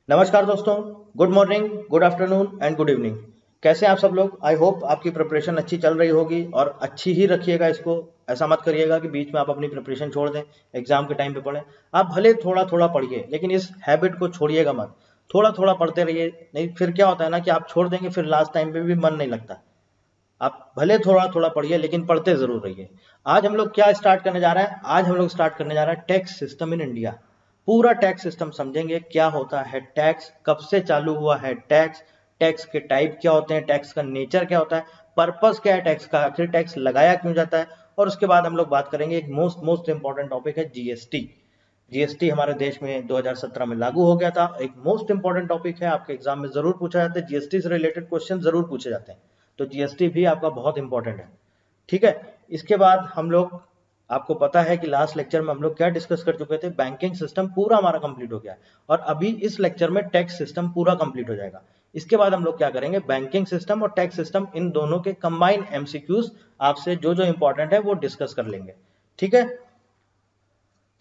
नमस्कार दोस्तों। Good morning, good afternoon and good evening. कैसे हैं आप सब लोग? आई होप आपकी प्रिपरेशन अच्छी चल रही होगी और अच्छी ही रखिएगा इसको। ऐसा मत करिएगा कि बीच में आप अपनी प्रिपरेशन छोड़ दें, एग्जाम के टाइम पे पढ़ें। आप भले थोड़ा थोड़ा पढ़िए, लेकिन इस हैबिट को छोड़िएगा मत। थोड़ा थोड़ा पढ़ते रहिए, नहीं फिर क्या होता है ना कि आप छोड़ देंगे, फिर लास्ट टाइम पे भी मन नहीं लगता। आप भले थोड़ा थोड़ा पढ़िए, लेकिन पढ़ते जरूर रहिए। आज हम लोग क्या स्टार्ट करने जा रहे हैं? आज हम लोग स्टार्ट करने जा रहे हैं टैक्स सिस्टम इन इंडिया। पूरा टैक्स सिस्टम समझेंगे, क्या होता है टैक्स, कब से चालू हुआ है टैक्स, टैक्स के टाइप क्या होते हैं, टैक्स का नेचर क्या होता है, पर्पस क्या है टैक्स का, आखिर टैक्स लगाया क्यों जाता है। और उसके बाद हम लोग बात करेंगे एक मोस्ट मोस्ट इंपॉर्टेंट टॉपिक है जीएसटी। जीएसटी हमारे देश में 2017 में लागू हो गया था। एक मोस्ट इंपॉर्टेंट टॉपिक है, आपके एग्जाम में जरूर पूछा जाता है, जीएसटी से रिलेटेड क्वेश्चन जरूर पूछे जाते हैं। तो जीएसटी भी आपका बहुत इंपॉर्टेंट है। ठीक है। इसके बाद हम लोग, आपको पता है कि लास्ट लेक्चर में हम लोग क्या डिस्कस कर चुके थे, बैंकिंग सिस्टम पूरा हमारा कंप्लीट हो गया और अभी इस लेक्चर में टैक्स सिस्टम पूरा कंप्लीट हो जाएगा। इसके बाद हम लोग क्या करेंगे, बैंकिंग सिस्टम और टैक्स सिस्टम इन दोनों के कंबाइन एमसीक्यूज आपसे जो जो इंपॉर्टेंट है वो डिस्कस कर लेंगे। ठीक है।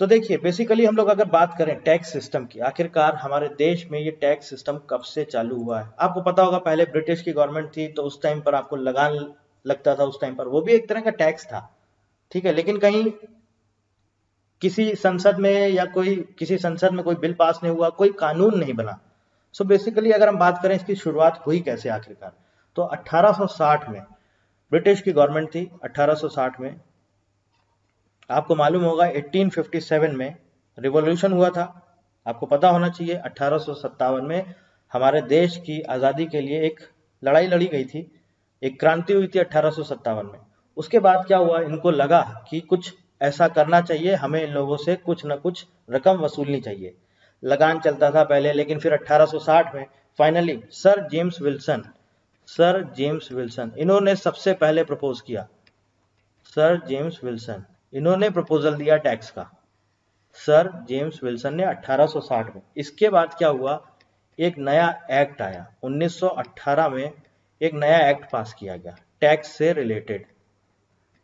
तो देखिए, बेसिकली हम लोग अगर बात करें टैक्स सिस्टम की, आखिरकार हमारे देश में ये टैक्स सिस्टम कब से चालू हुआ है। आपको पता होगा, पहले ब्रिटिश की गवर्नमेंट थी तो उस टाइम पर आपको लगान लगता था, उस टाइम पर वो भी एक तरह का टैक्स था। ठीक है। लेकिन कहीं किसी संसद में या कोई किसी संसद में कोई बिल पास नहीं हुआ, कोई कानून नहीं बना। सो बेसिकली अगर हम बात करें इसकी शुरुआत हुई कैसे आखिरकार, तो 1860 में ब्रिटिश की गवर्नमेंट थी। 1860 में आपको मालूम होगा 1857 में रिवॉल्यूशन हुआ था। आपको पता होना चाहिए 1857 में हमारे देश की आज़ादी के लिए एक लड़ाई लड़ी गई थी, एक क्रांति हुई थी 1857 में। उसके बाद क्या हुआ, इनको लगा कि कुछ ऐसा करना चाहिए, हमें इन लोगों से कुछ ना कुछ रकम वसूलनी चाहिए। लगान चलता था पहले, लेकिन फिर 1860 में फाइनली सर जेम्स विल्सन इन्होंने सबसे पहले प्रपोज किया। सर जेम्स विल्सन इन्होंने प्रपोजल दिया टैक्स का। सर जेम्स विल्सन ने 1860 में। इसके बाद क्या हुआ, एक नया एक्ट आया 1918 में। एक नया एक्ट पास किया गया टैक्स से related,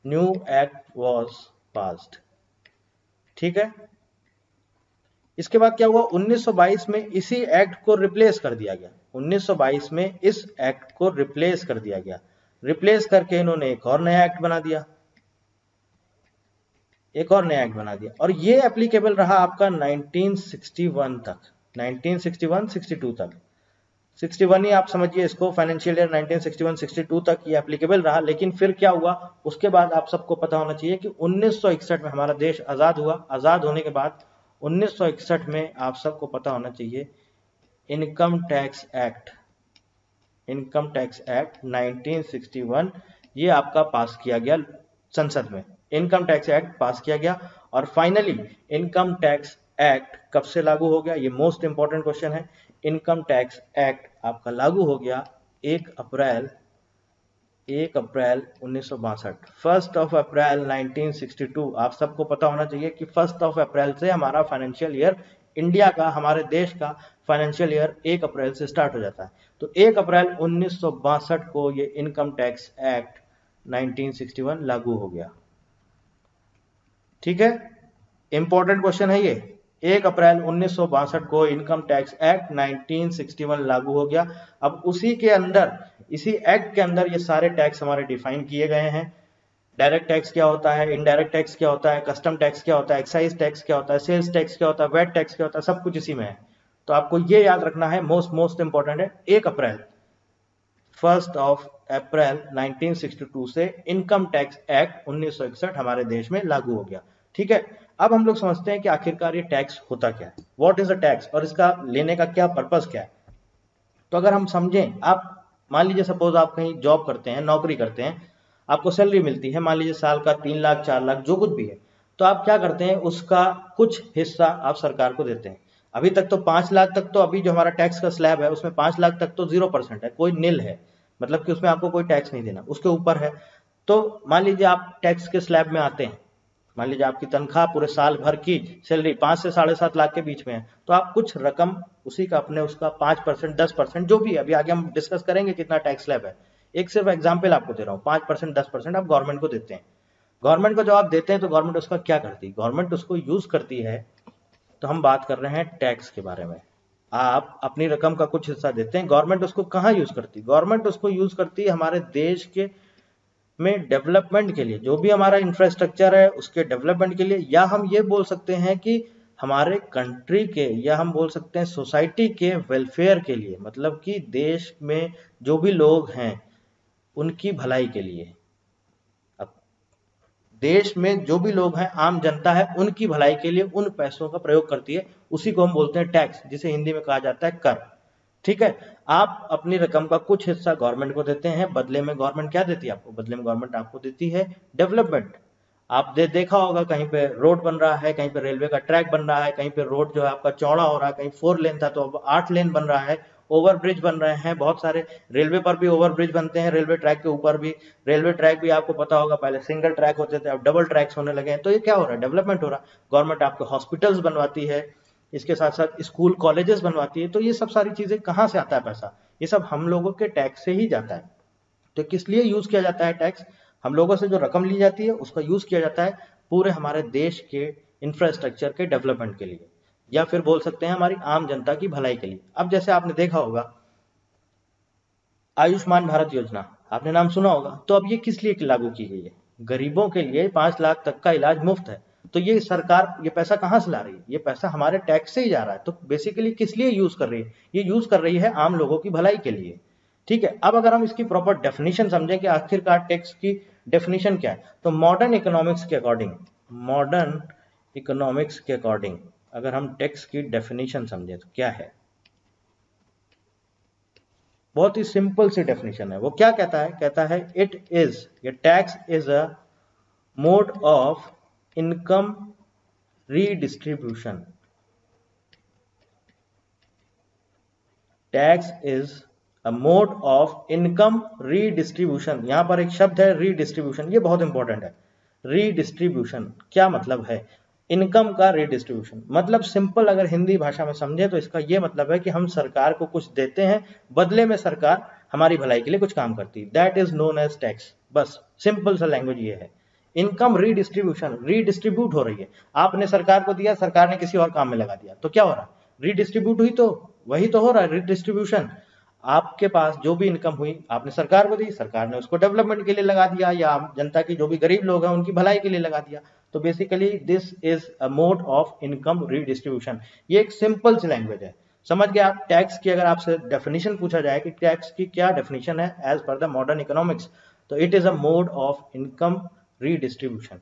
new act was passed. ठीक है। इसके बाद क्या हुआ, 1922 में इसी एक्ट को रिप्लेस कर दिया गया। 1922 में इस एक्ट को रिप्लेस कर दिया गया। रिप्लेस करके इन्होंने एक और नया एक्ट बना दिया, एक और नया एक्ट बना दिया, और ये एप्लीकेबल रहा आपका 1961 तक, 1961-62 तक। 61 ही आप समझिए इसको, फाइनेंशियल ईयर 1961-62 तक ये एप्लीकेबल रहा। लेकिन फिर क्या हुआ, उसके बाद आप सबको पता होना चाहिए कि 1961 में हमारा देश आज़ाद हुआ। आज़ाद होने के बाद 1961 में आप सबको पता होना चाहिए income tax act, income tax act 1961 ये आपका पास किया गया संसद में। इनकम टैक्स एक्ट पास किया गया और फाइनली इनकम टैक्स एक्ट कब से लागू हो गया, ये मोस्ट इंपॉर्टेंट क्वेश्चन है। इनकम टैक्स एक्ट आपका लागू हो गया 1 अप्रैल 1962, 1 अप्रैल 1962। आप सबको पता होना चाहिए कि 1 अप्रैल से हमारा फाइनेंशियल ईयर, इंडिया का, हमारे देश का फाइनेंशियल ईयर 1 अप्रैल से स्टार्ट हो जाता है। तो 1 अप्रैल 1962 को ये इनकम टैक्स एक्ट 1961 लागू हो गया। ठीक है। इंपॉर्टेंट क्वेश्चन है ये। 1 अप्रैल 1962 को इनकम टैक्स एक्ट 1961 लागू हो गया। अब उसी के अंदर, इसी एक्ट के अंदर ये सारे टैक्स हमारे डिफाइन किए गए हैं। डायरेक्ट टैक्स क्या होता है, इनडायरेक्ट टैक्स क्या होता है, कस्टम टैक्स क्या होता है, एक्साइज टैक्स क्या होता है, सेल्स टैक्स क्या होता है, वेट टैक्स क्या होता है, सब कुछ इसी में है। तो आपको ये याद रखना है, मोस्ट मोस्ट इंपॉर्टेंट है। 1 अप्रैल 1962 से इनकम टैक्स एक्ट 1961 हमारे देश में लागू हो गया। ठीक है। अब हम लोग समझते हैं कि आखिरकार ये टैक्स होता क्या है, व्हाट इज अ टैक्स, और इसका लेने का क्या पर्पस क्या है। तो अगर हम समझें, आप मान लीजिए सपोज आप कहीं जॉब करते हैं, नौकरी करते हैं, आपको सैलरी मिलती है, मान लीजिए साल का 3 लाख 4 लाख जो कुछ भी है। तो आप क्या करते हैं, उसका कुछ हिस्सा आप सरकार को देते हैं। अभी तक तो 5 लाख तक, तो अभी जो हमारा टैक्स का स्लैब है उसमें 5 लाख तक तो 0% है, कोई निल है, मतलब कि उसमें आपको कोई टैक्स नहीं देना। उसके ऊपर है तो मान लीजिए आप टैक्स के स्लैब में आते हैं, मान लीजिए आपकी तनख्वाह पूरे साल भर की सैलरी 5 से 7.5 लाख के बीच में है, तो आप कुछ रकम उसी का अपने उसका 5%, 10% जो भी है, अभी आगे हम डिस्कस करेंगे कितना टैक्स स्लैब है। एक सिर्फ एग्जाम्पल आपको दे रहा हूँ, 5%, 10% आप गवर्नमेंट को देते हैं। गवर्नमेंट को जब आप देते हैं तो गवर्नमेंट उसका क्या करती है, गवर्नमेंट उसको यूज करती है। तो हम बात कर रहे हैं टैक्स के बारे में। आप अपनी रकम का कुछ हिस्सा देते हैं, गवर्नमेंट उसको कहाँ यूज करती है? गवर्नमेंट उसको यूज करती है हमारे देश के में डेवलपमेंट के लिए, जो भी हमारा इंफ्रास्ट्रक्चर है उसके डेवलपमेंट के लिए, या हम ये बोल सकते हैं कि हमारे कंट्री के, या हम बोल सकते हैं सोसाइटी के वेलफेयर के लिए, मतलब कि देश में जो भी लोग हैं उनकी भलाई के लिए। अब देश में जो भी लोग हैं, आम जनता है, उनकी भलाई के लिए उन पैसों का प्रयोग करती है, उसी को हम बोलते हैं टैक्स, जिसे हिंदी में कहा जाता है कर। ठीक है, आप अपनी रकम का कुछ हिस्सा गवर्नमेंट को देते हैं, बदले में गवर्नमेंट क्या देती है आपको? बदले में गवर्नमेंट आपको देती है डेवलपमेंट। आप देखा होगा कहीं पे रोड बन रहा है, कहीं पे रेलवे का ट्रैक बन रहा है, कहीं पे रोड जो है आपका चौड़ा हो रहा है, कहीं 4 लेन था तो अब 8 लेन बन रहा है, ओवर ब्रिज बन रहे हैं बहुत सारे, रेलवे पर भी ओवर ब्रिज बनते हैं, रेलवे ट्रैक के ऊपर भी। रेलवे ट्रैक भी आपको पता होगा पहले सिंगल ट्रैक होते थे, अब डबल ट्रैक्स होने लगे हैं। तो ये क्या हो रहा है? डेवलपमेंट हो रहा है। गवर्नमेंट आपके हॉस्पिटल्स बनवाती है, इसके साथ साथ स्कूल कॉलेजेस बनवाती है। तो ये सब सारी चीजें कहाँ से आता है पैसा? ये सब हम लोगों के टैक्स से ही जाता है। तो किस लिए यूज किया जाता है टैक्स? हम लोगों से जो रकम ली जाती है उसका यूज किया जाता है पूरे हमारे देश के इंफ्रास्ट्रक्चर के डेवलपमेंट के लिए, या फिर बोल सकते हैं हमारी आम जनता की भलाई के लिए। अब जैसे आपने देखा होगा आयुष्मान भारत योजना, आपने नाम सुना होगा। तो अब ये किस लिए लागू की गई है? गरीबों के लिए 5 लाख तक का इलाज मुफ्त है। तो ये सरकार ये पैसा कहाँ से ला रही है? ये पैसा हमारे टैक्स से ही जा रहा है। तो बेसिकली किस लिए यूज कर रही है? ये यूज कर रही है आम लोगों की भलाई के लिए। ठीक है, अब अगर हम इसकी प्रॉपर डेफिनेशन समझें कि आखिरकार टैक्स की डेफिनेशन क्या है, तो मॉडर्न इकोनॉमिक्स के अकॉर्डिंग, मॉडर्न इकोनॉमिक्स के अकॉर्डिंग अगर हम टैक्स की डेफिनेशन समझें तो क्या है? बहुत ही सिंपल सी डेफिनेशन है। वो क्या कहता है? कहता है इट इज, ये tax is a mode of income redistribution. Tax is a mode of income redistribution. यहां पर एक शब्द है रीडिस्ट्रीब्यूशन, ये बहुत इंपॉर्टेंट है। रीडिस्ट्रीब्यूशन क्या मतलब है? इनकम का रीडिस्ट्रीब्यूशन मतलब, सिंपल अगर हिंदी भाषा में समझे तो इसका ये मतलब है कि हम सरकार को कुछ देते हैं, बदले में सरकार हमारी भलाई के लिए कुछ काम करती है। That is known as tax. बस सिंपल सा लैंग्वेज ये है। इनकम रीडिस्ट्रीब्यूशन, रीडिस्ट्रीब्यूट हो रही है। आपने सरकार को दिया, सरकार ने किसी और काम में लगा दिया, तो क्या हो रहा है? रीडिस्ट्रीब्यूट हुई। तो वही तो हो रहा है रीडिस्ट्रीब्यूशन। आपके पास जो भी इनकम हुई आपने सरकार को दी, सरकार ने उसको डेवलपमेंट के लिए लगा दिया, या जनता की जो भी गरीब लोग हैं उनकी भलाई के लिए लगा दिया। तो basically this is a mode of income redistribution. ये एक सिंपल सी लैंग्वेज है। समझ गए आप? टैक्स की अगर आपसे डेफिनेशन पूछा जाए कि टैक्स की क्या डेफिनेशन है as per the modern economics, तो it is a mode of income redistribution.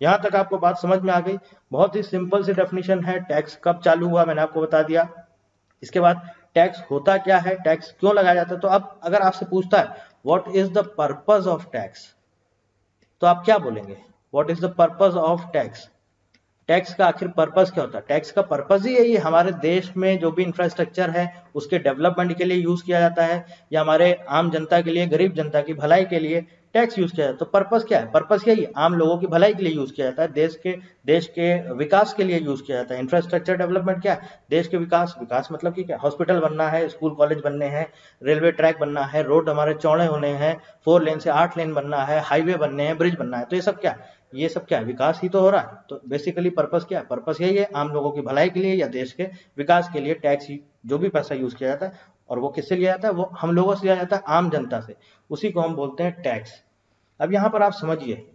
यहां तक आपको बात समझ में आ गई? बहुत ही सिंपल सी डेफिनेशन है। टैक्स कब चालू हुआ मैंने आपको बता दिया। इसके बाद टैक्स होता क्या है, टैक्स क्यों लगाया जाता है। तो अब अगर आपसे पूछता है what is the purpose of tax, तो आप क्या बोलेंगे? What is the purpose of tax? Tax का आखिर पर्पस क्या होता है? टैक्स का पर्पस ही यही है, हमारे देश में जो भी इंफ्रास्ट्रक्चर है उसके डेवलपमेंट के लिए यूज किया जाता है, या हमारे आम जनता के लिए, गरीब जनता की भलाई के लिए टैक्स यूज किया जाता है। तो पर्पस क्या है? पर्पस यही है, आम लोगों की भलाई के लिए यूज किया जाता है, देश के विकास के लिए यूज किया जाता है। इंफ्रास्ट्रक्चर डेवलपमेंट क्या है? देश के विकास, विकास मतलब कि क्या? हॉस्पिटल बनना है, स्कूल कॉलेज बनने हैं, रेलवे ट्रैक बनना है, रोड हमारे चौड़े होने हैं, 4 लेन से 8 लेन बनना है, हाईवे बनने हैं, ब्रिज बनना है। तो ये सब क्या है? ये सब क्या है? विकास ही तो हो रहा है। तो बेसिकली पर्पस क्या है? पर्पस यही है, आम लोगों की भलाई के लिए या देश के विकास के लिए टैक्स जो भी पैसा यूज किया जाता है, और वो किससे लिया जाता है? वो हम लोगों से लिया जाता है, आम जनता से। उसी को हम बोलते हैं टैक्स। अब यहां पर आप समझिए,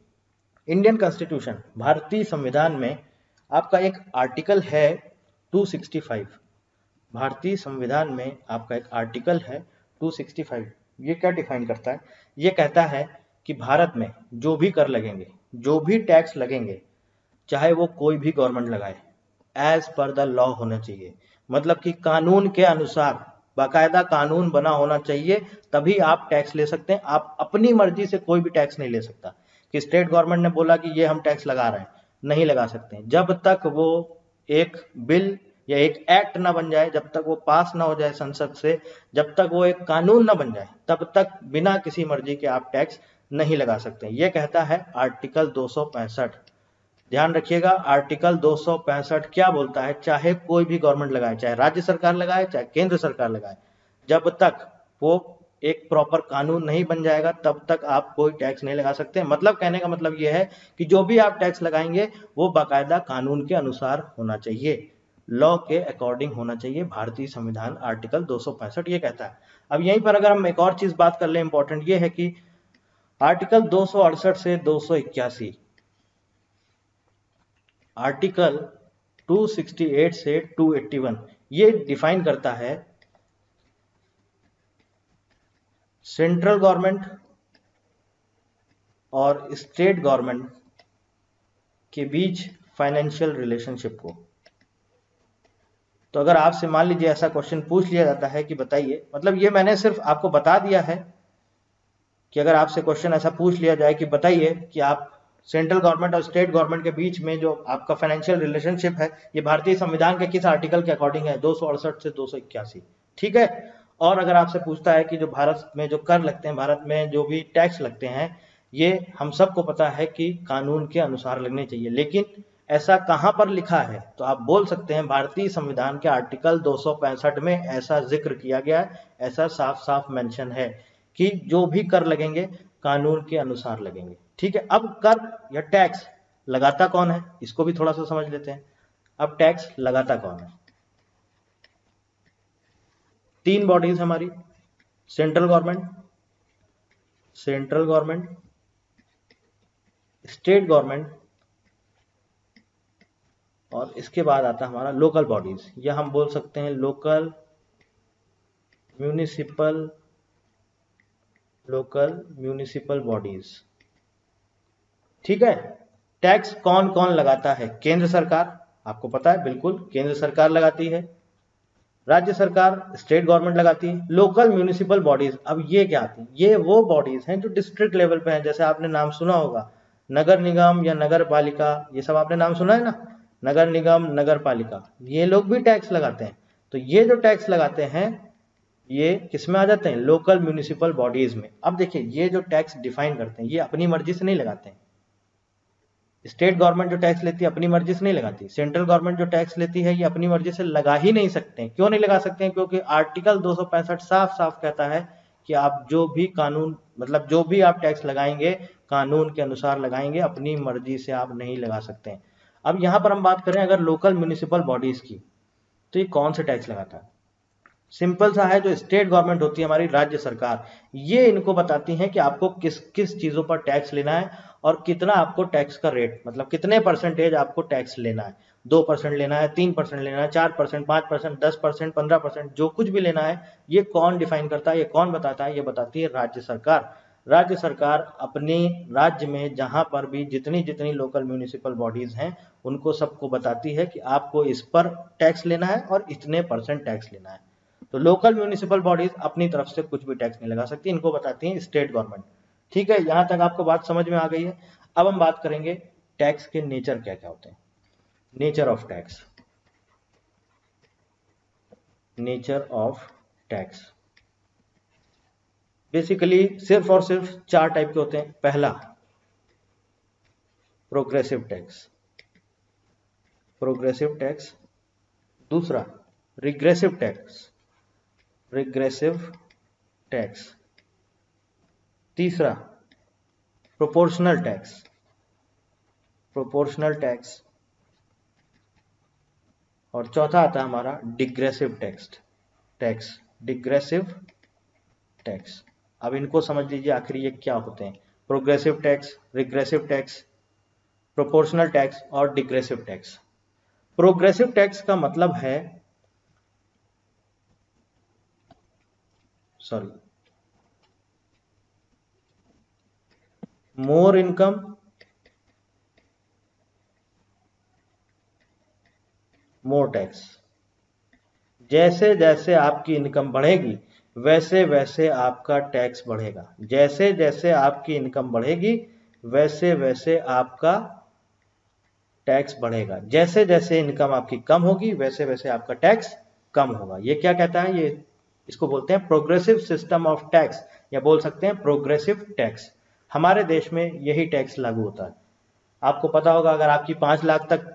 इंडियन कॉन्स्टिट्यूशन, भारतीय संविधान में आपका एक आर्टिकल है 265। भारतीय संविधान में आपका एक आर्टिकल है 265। ये क्या डिफाइन करता है? ये कहता है कि भारत में जो भी कर लगेंगे, जो भी टैक्स लगेंगे, चाहे वो कोई भी गवर्नमेंट लगाए, एज पर द लॉ होना चाहिए। मतलब कि कानून के अनुसार, बाकायदा कानून बना होना चाहिए, तभी आप टैक्स ले सकते हैं। आप अपनी मर्जी से कोई भी टैक्स नहीं ले सकता कि स्टेट गवर्नमेंट ने बोला कि ये हम टैक्स लगा रहे हैं, नहीं लगा सकते जब तक वो एक बिल या एक एक्ट ना बन जाए, जब तक वो पास ना हो जाए संसद से, जब तक वो एक कानून ना बन जाए, तब तक बिना किसी मर्जी के आप टैक्स नहीं लगा सकते। ये कहता है आर्टिकल 265। ध्यान रखिएगा, आर्टिकल 265 क्या बोलता है? चाहे कोई भी गवर्नमेंट लगाए, चाहे राज्य सरकार लगाए, चाहे केंद्र सरकार लगाए, जब तक वो एक प्रॉपर कानून नहीं बन जाएगा तब तक आप कोई टैक्स नहीं लगा सकते। मतलब कहने का मतलब ये है कि जो भी आप टैक्स लगाएंगे वो बाकायदा कानून के अनुसार होना चाहिए। लॉ के अकॉर्डिंग होना चाहिए। भारतीय संविधान आर्टिकल 265 ये कहता है। अब यहीं पर अगर हम एक और चीज बात कर ले, इंपॉर्टेंट ये है कि आर्टिकल 268 से 281, आर्टिकल 268 से 281 ये डिफाइन करता है सेंट्रल गवर्नमेंट और स्टेट गवर्नमेंट के बीच फाइनेंशियल रिलेशनशिप को। तो अगर आपसे मान लीजिए ऐसा क्वेश्चन पूछ लिया जाता है कि बताइए, मतलब ये मैंने सिर्फ आपको बता दिया है कि अगर आपसे क्वेश्चन ऐसा पूछ लिया जाए कि बताइए कि आप सेंट्रल गवर्नमेंट और स्टेट गवर्नमेंट के बीच में जो आपका फाइनेंशियल रिलेशनशिप है ये भारतीय संविधान के किस आर्टिकल के अकॉर्डिंग है, 268 से 281, ठीक है। और अगर आपसे पूछता है कि जो भारत में जो कर लगते हैं, भारत में जो भी टैक्स लगते हैं, ये हम सबको पता है कि कानून के अनुसार लगने चाहिए, लेकिन ऐसा कहां पर लिखा है, तो आप बोल सकते हैं भारतीय संविधान के आर्टिकल 265 में ऐसा जिक्र किया गया है, ऐसा साफ साफ मेंशन है कि जो भी कर लगेंगे कानून के अनुसार लगेंगे, ठीक है। अब कर या टैक्स लगाता कौन है, इसको भी थोड़ा सा समझ लेते हैं। अब टैक्स लगाता कौन है, तीन बॉडीज हमारी, सेंट्रल गवर्नमेंट, स्टेट गवर्नमेंट, और इसके बाद आता है हमारा लोकल बॉडीज, या हम बोल सकते हैं लोकल म्यूनिसिपल बॉडीज, ठीक है। टैक्स कौन कौन लगाता है, केंद्र सरकार, आपको पता है बिल्कुल, केंद्र सरकार लगाती है, राज्य सरकार स्टेट गवर्नमेंट लगाती है, लोकल म्यूनिसिपल बॉडीज। अब ये क्या आती है, ये वो बॉडीज हैं जो डिस्ट्रिक्ट लेवल पे हैं, जैसे आपने नाम सुना होगा नगर निगम या नगर पालिका, ये सब आपने नाम सुना है ना, नगर निगम, नगर पालिका, ये लोग भी टैक्स लगाते हैं। तो ये जो टैक्स लगाते हैं ये किस में आ जाते हैं, लोकल म्यूनिसिपल बॉडीज में। अब देखिए ये जो टैक्स डिफाइन करते हैं ये अपनी मर्जी से नहीं लगाते हैं, स्टेट गवर्नमेंट जो टैक्स लेती है अपनी मर्जी से नहीं लगाती, सेंट्रल गवर्नमेंट जो टैक्स लेती है ये अपनी मर्जी से लगा ही नहीं सकते हैं। क्यों नहीं लगा सकते हैं, क्योंकि आर्टिकल 265 साफ साफ कहता है कि आप जो भी कानून, मतलब जो भी आप टैक्स लगाएंगे कानून के अनुसार लगाएंगे, अपनी मर्जी से आप नहीं लगा सकते हैं। अब यहाँ पर हम बात करें अगर लोकल म्यूनिसिपल बॉडीज की, तो ये कौन से टैक्स लगाता है, सिंपल सा है, जो स्टेट गवर्नमेंट होती है हमारी, राज्य सरकार, ये इनको बताती है कि आपको किस किस चीजों पर टैक्स लेना है और कितना आपको टैक्स का रेट, मतलब कितने परसेंटेज आपको टैक्स लेना है, 2% लेना है, 3% लेना है, 4%, 5%, 10%, 15%, जो कुछ भी लेना है, ये कौन डिफाइन करता है, ये कौन बताता है, ये बताती है राज्य सरकार। राज्य सरकार अपने राज्य में जहां पर भी जितनी जितनी लोकल म्यूनिसिपल बॉडीज हैं उनको सबको बताती है कि आपको इस पर टैक्स लेना है और इतने % टैक्स लेना है। तो लोकल म्यूनिसिपल बॉडीज अपनी तरफ से कुछ भी टैक्स नहीं लगा सकती, इनको बताती है स्टेट गवर्नमेंट, ठीक है। यहां तक आपको बात समझ में आ गई है। अब हम बात करेंगे टैक्स के नेचर क्या क्या होते हैं, nature of tax, nature of tax basically सिर्फ और सिर्फ 4 टाइप के होते हैं। पहला प्रोग्रेसिव टैक्स, दूसरा रिग्रेसिव टैक्स, तीसरा प्रोपोर्शनल टैक्स, और चौथा आता है हमारा डिग्रेसिव टैक्स। अब इनको समझ लीजिए आखिर ये क्या होते हैं, progressive tax, regressive tax, proportional tax और डिग्रेसिव टैक्स। प्रोग्रेसिव टैक्स का मतलब है, मोर इनकम मोर टैक्स, जैसे जैसे आपकी इनकम बढ़ेगी वैसे वैसे आपका टैक्स बढ़ेगा, जैसे जैसे आपकी इनकम बढ़ेगी वैसे वैसे आपका टैक्स बढ़ेगा, जैसे जैसे इनकम आपकी कम होगी वैसे वैसे आपका टैक्स कम होगा। ये क्या कहता है, ये इसको बोलते हैं प्रोग्रेसिव सिस्टम ऑफ टैक्स, या बोल सकते हैं प्रोग्रेसिव टैक्स। हमारे देश में यही टैक्स लागू होता है। आपको पता होगा अगर आपकी 5 लाख तक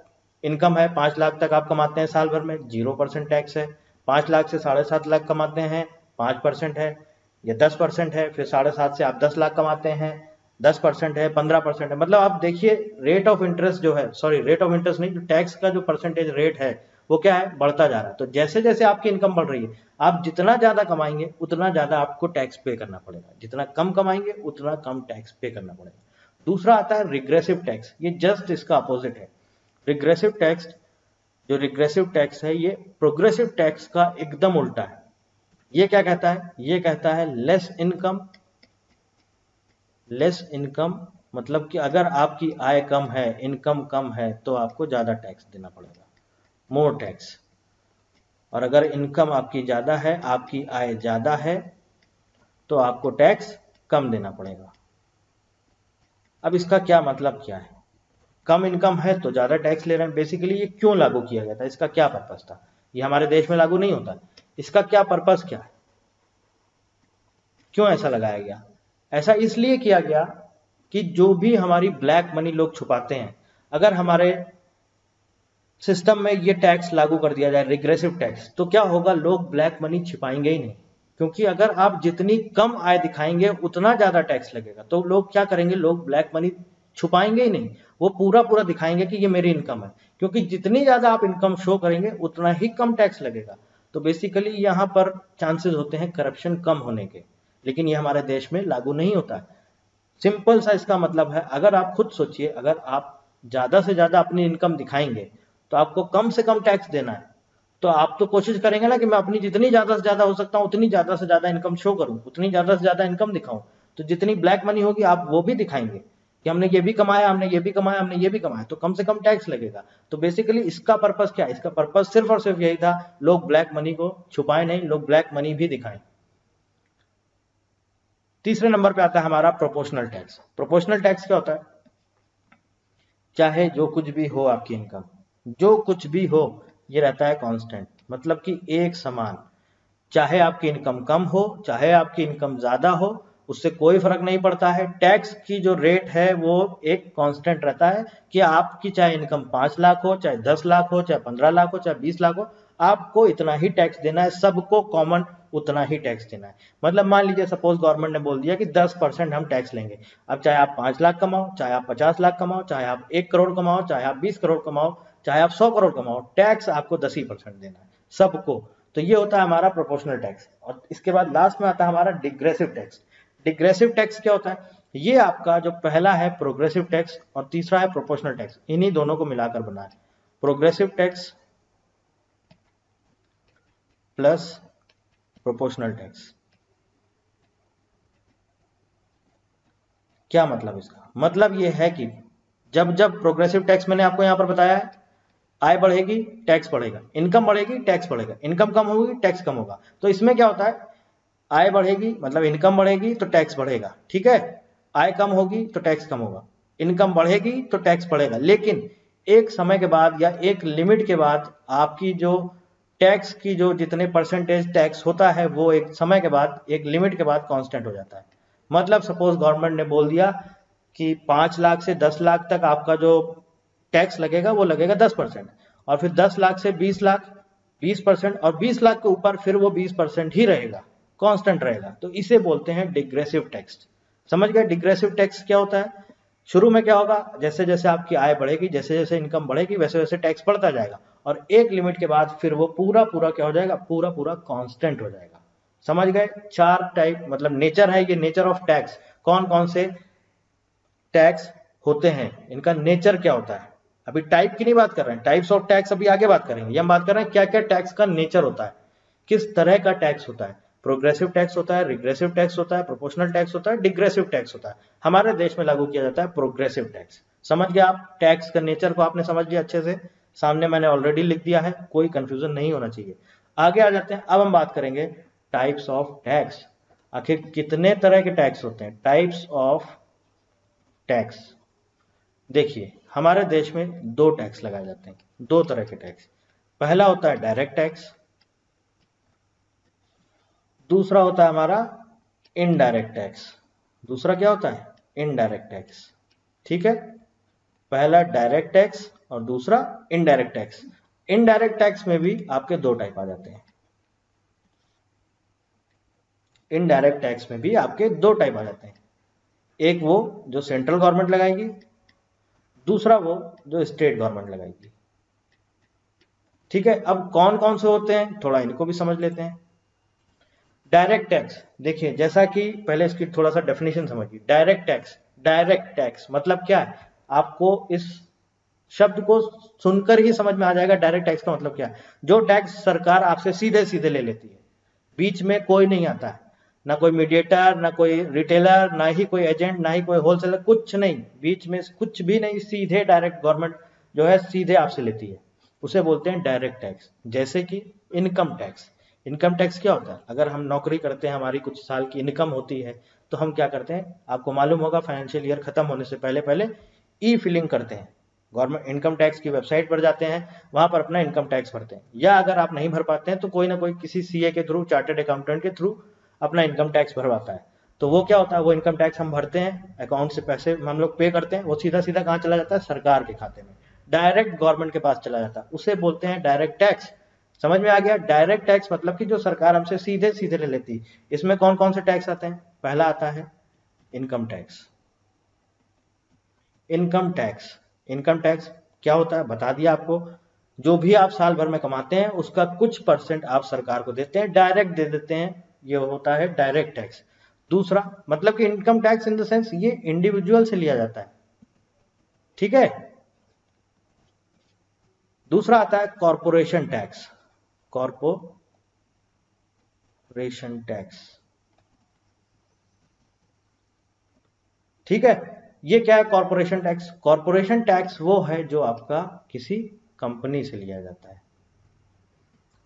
इनकम है, 5 लाख तक आप कमाते हैं साल भर में, 0% टैक्स है। 5 लाख से 7.5 लाख कमाते हैं, 5% है, या 10% है। फिर 7.5 से आप 10 लाख कमाते हैं, 10% है, 15% है। मतलब आप देखिए रेट ऑफ इंटरेस्ट जो है, सॉरी रेट ऑफ इंटरेस्ट नहीं, जो टैक्स का जो परसेंटेज रेट है वो क्या है, बढ़ता जा रहा है। तो जैसे जैसे आपकी इनकम बढ़ रही है, आप जितना ज्यादा कमाएंगे उतना ज्यादा आपको टैक्स पे करना पड़ेगा, जितना कम कमाएंगे उतना कम टैक्स पे करना पड़ेगा। दूसरा आता है रिग्रेसिव टैक्स, ये जस्ट इसका अपोजिट है। रिग्रेसिव टैक्स, जो रिग्रेसिव टैक्स है ये प्रोग्रेसिव टैक्स का एकदम उल्टा है। ये क्या कहता है, ये कहता है लेस इनकम, लेस इनकम मतलब कि अगर आपकी आय कम है, इनकम कम है, तो आपको ज्यादा टैक्स देना पड़ेगा, मोर टैक्स। और अगर इनकम आपकी ज्यादा है, आपकी आय ज्यादा है, तो आपको टैक्स कम देना पड़ेगा। अब इसका क्या मतलब क्या है, कम इनकम है तो ज्यादा टैक्स ले रहे हैं। बेसिकली ये क्यों लागू किया गया था, इसका क्या पर्पस था, ये हमारे देश में लागू नहीं होता, इसका क्या पर्पस क्या है, क्यों ऐसा लगाया गया? ऐसा इसलिए किया गया कि जो भी हमारी ब्लैक मनी लोग छुपाते हैं, अगर हमारे सिस्टम में ये टैक्स लागू कर दिया जाए, रिग्रेसिव टैक्स, तो क्या होगा, लोग ब्लैक मनी छिपाएंगे ही नहीं। क्योंकि अगर आप जितनी कम आय दिखाएंगे उतना ज्यादा टैक्स लगेगा, तो लोग क्या करेंगे, लोग ब्लैक मनी छुपाएंगे ही नहीं, वो पूरा पूरा दिखाएंगे कि ये मेरी इनकम है। क्योंकि जितनी ज्यादा आप इनकम शो करेंगे उतना ही कम टैक्स लगेगा। तो बेसिकली यहाँ पर चांसेस होते हैं करप्शन कम होने के, लेकिन ये हमारे देश में लागू नहीं होता है। सिंपल सा इसका मतलब है, अगर आप खुद सोचिए, अगर आप ज्यादा से ज्यादा अपनी इनकम दिखाएंगे तो आपको कम से कम टैक्स देना है। तो आप तो कोशिश करेंगे ना कि मैं अपनी जितनी ज्यादा से ज्यादा हो सकता हूँ उतनी ज्यादा से ज्यादा इनकम शो करूं, उतनी ज्यादा से ज्यादा इनकम दिखाऊं। तो जितनी ब्लैक मनी होगी आप वो भी दिखाएंगे कि हमने ये भी कमाया, हमने ये भी कमाया, हमने ये भी कमाया, तो कम से कम टैक्स लगेगा। तो बेसिकली इसका पर्पस क्या है, इसका पर्पस सिर्फ और सिर्फ यही था, लोग ब्लैक मनी को छुपाए नहीं, लोग ब्लैक मनी भी दिखाएं। तीसरे नंबर पे आता है हमारा प्रोपोर्शनल टैक्स। प्रोपोर्शनल टैक्स क्या होता है, चाहे जो कुछ भी हो आपकी इनकम, जो कुछ भी हो, ये रहता है कांस्टेंट, मतलब कि एक समान। चाहे आपकी इनकम कम हो, चाहे आपकी इनकम ज्यादा हो, उससे कोई फर्क नहीं पड़ता है। टैक्स की जो रेट है वो एक कांस्टेंट रहता है कि आपकी चाहे इनकम 5 लाख हो, चाहे 10 लाख हो, चाहे 15 लाख हो, चाहे 20 लाख हो, आपको इतना ही टैक्स देना है, सबको कॉमन उतना ही टैक्स देना है। मतलब मान लीजिए सपोज गवर्नमेंट ने बोल दिया कि 10% हम टैक्स लेंगे। अब चाहे आप 5 लाख कमाओ, चाहे आप 50 लाख कमाओ, चाहे आप 1 करोड़ कमाओ, चाहे आप 20 करोड़ कमाओ, चाहे आप 100 करोड़ कमाओ, टैक्स आपको 10% देना है सबको। तो ये होता है हमारा प्रोपोर्शनल टैक्स। और इसके बाद लास्ट में आता है हमारा डिग्रेसिव टैक्स। डिग्रेसिव टैक्स क्या होता है, ये आपका जो पहला है प्रोग्रेसिव टैक्स और तीसरा है प्रोपोर्शनल टैक्स, इन्हीं दोनों को मिलाकर बना है progressive tax plus proportional tax. क्या मतलब इसका, मतलब ये है कि जब जब प्रोग्रेसिव टैक्स मैंने आपको यहां पर बताया है, आय बढ़ेगी टैक्स बढ़ेगा, इनकम बढ़ेगी टैक्स बढ़ेगा, इनकम कम होगी टैक्स कम होगा। तो इसमें क्या होता है, आय बढ़ेगी मतलब इनकम बढ़ेगी तो टैक्स बढ़ेगा, ठीक है। आय कम होगी तो टैक्स कम होगा, इनकम बढ़ेगी तो टैक्स बढ़ेगा। लेकिन एक समय के बाद या एक लिमिट के बाद आपकी जो टैक्स की जो जितने परसेंटेज टैक्स होता है वो एक समय के बाद, एक लिमिट के बाद कांस्टेंट हो जाता है। मतलब सपोज गवर्नमेंट ने बोल दिया कि 5 लाख से 10 लाख तक आपका जो टैक्स लगेगा वो लगेगा 10%, और फिर 10 लाख से 20 लाख 20%, और 20 लाख के ऊपर फिर वो 20% ही रहेगा, कांस्टेंट रहेगा। तो इसे बोलते हैं डिग्रेसिव टैक्स। समझ गए डिग्रेसिव टैक्स क्या होता है? शुरू में क्या होगा, जैसे जैसे आपकी आय बढ़ेगी, जैसे जैसे इनकम बढ़ेगी, वैसे वैसे टैक्स बढ़ता जाएगा, और एक लिमिट के बाद फिर वो पूरा पूरा क्या हो जाएगा, पूरा पूरा कांस्टेंट हो जाएगा। समझ गए, 4 टाइप मतलब नेचर है ये, नेचर ऑफ टैक्स। कौन कौन से टैक्स होते हैं, इनका नेचर क्या होता है। अभी टाइप की नहीं बात कर रहे हैं, टाइप्स ऑफ टैक्स अभी आगे बात करेंगे। ये हम बात कर रहे हैं क्या क्या टैक्स का नेचर होता है, किस तरह का टैक्स होता है। प्रोग्रेसिव टैक्स होता है, रिग्रेसिव टैक्स होता है, प्रोपोर्शनल टैक्स होता है, डिग्रेसिव टैक्स होता है। हमारे देश में लागू किया जाता है प्रोग्रेसिव टैक्स। समझ गया आप, टैक्स का नेचर को आपने समझ लिया अच्छे से, सामने मैंने ऑलरेडी लिख दिया है, कोई कंफ्यूजन नहीं होना चाहिए। आगे आ जाते हैं, अब हम बात करेंगे टाइप्स ऑफ टैक्स। आखिर कितने तरह के टैक्स होते हैं, टाइप्स ऑफ टैक्स। देखिए हमारे देश में 2 टैक्स लगाए जाते हैं, 2 तरह के टैक्स। पहला होता है डायरेक्ट टैक्स, दूसरा होता है हमारा इनडायरेक्ट टैक्स। दूसरा क्या होता है, इनडायरेक्ट टैक्स, ठीक है। पहला डायरेक्ट टैक्स और दूसरा इनडायरेक्ट टैक्स। इनडायरेक्ट टैक्स में भी आपके 2 टाइप आ जाते हैं, इनडायरेक्ट टैक्स में भी आपके 2 टाइप आ जाते हैं। एक वो जो सेंट्रल गवर्नमेंट लगाएगी, दूसरा वो जो स्टेट गवर्नमेंट लगाएगी। ठीक है, अब कौन कौन से होते हैं थोड़ा इनको भी समझ लेते हैं। डायरेक्ट टैक्स, देखिए जैसा कि पहले इसकी थोड़ा सा डेफिनेशन समझिए। डायरेक्ट टैक्स, डायरेक्ट टैक्स मतलब क्या है, आपको इस शब्द को सुनकर ही समझ में आ जाएगा डायरेक्ट टैक्स का मतलब क्या है। जो टैक्स सरकार आपसे सीधे सीधे ले लेती है, बीच में कोई नहीं आता है, ना कोई मीडिएटर, ना कोई रिटेलर, ना ही कोई एजेंट, ना ही कोई होलसेलर, कुछ नहीं, बीच में कुछ भी नहीं, सीधे डायरेक्ट गवर्नमेंट जो है सीधे आपसे लेती है, उसे बोलते हैं डायरेक्ट टैक्स। जैसे कि इनकम टैक्स। इनकम टैक्स क्या होता है, अगर हम नौकरी करते हैं, हमारी कुछ साल की इनकम होती है, तो हम क्या करते हैं, आपको मालूम होगा फाइनेंशियल ईयर खत्म होने से पहले पहले ई फिलिंग करते हैं, गवर्नमेंट इनकम टैक्स की वेबसाइट पर जाते हैं, वहां पर अपना इनकम टैक्स भरते हैं, या अगर आप नहीं भर पाते हैं तो कोई ना कोई किसी सीए के थ्रू, चार्टेड अकाउंटेंट के थ्रू अपना इनकम टैक्स भरवाता है। तो वो क्या होता है, वो इनकम टैक्स हम भरते हैं, अकाउंट से पैसे हम लोग पे करते हैं, वो सीधा सीधा कहाँ चला जाता है, सरकार के खाते में, डायरेक्ट गवर्नमेंट के पास चला जाता है, उसे बोलते हैं डायरेक्ट टैक्स। समझ में आ गया, डायरेक्ट टैक्स मतलब कि जो सरकार हमसे सीधे सीधे ले लेती है। इसमें कौन कौन से टैक्स आते हैं, पहला आता है income tax. Income tax, income tax क्या होता है बता दिया आपको, जो भी आप साल भर में कमाते हैं उसका कुछ परसेंट आप सरकार को देते हैं, डायरेक्ट दे देते हैं, ये होता है डायरेक्ट टैक्स। दूसरा मतलब कि income tax in the sense ये इंडिविजुअल से लिया जाता है, ठीक है। दूसरा आता है कॉरपोरेशन टैक्स, कॉरपोरेशन टैक्स, ठीक है। ये क्या है कॉरपोरेशन टैक्स, कॉरपोरेशन टैक्स वो है जो आपका किसी कंपनी से लिया जाता है।